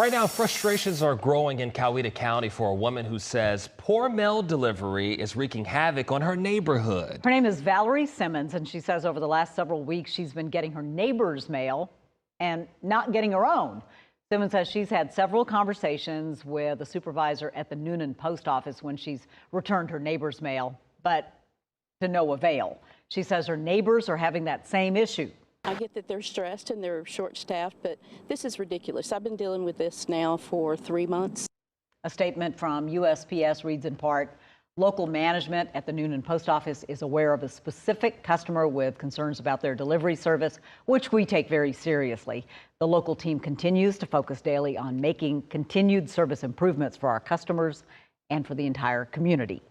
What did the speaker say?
Right now, frustrations are growing in Coweta County for a woman who says poor mail delivery is wreaking havoc on her neighborhood. Her name is Valerie Simmons, and she says over the last several weeks she's been getting her neighbor's mail and not getting her own. Simmons says she's had several conversations with a supervisor at the Noonan post office when she's returned her neighbor's mail, but to no avail. She says her neighbors are having that same issue. I get that they're stressed and they're short-staffed, but this is ridiculous. I've been dealing with this now for 3 months. A statement from USPS reads in part, local management at the Noonan post office is aware of a specific customer with concerns about their delivery service, which we take very seriously. The local team continues to focus daily on making continued service improvements for our customers and for the entire community.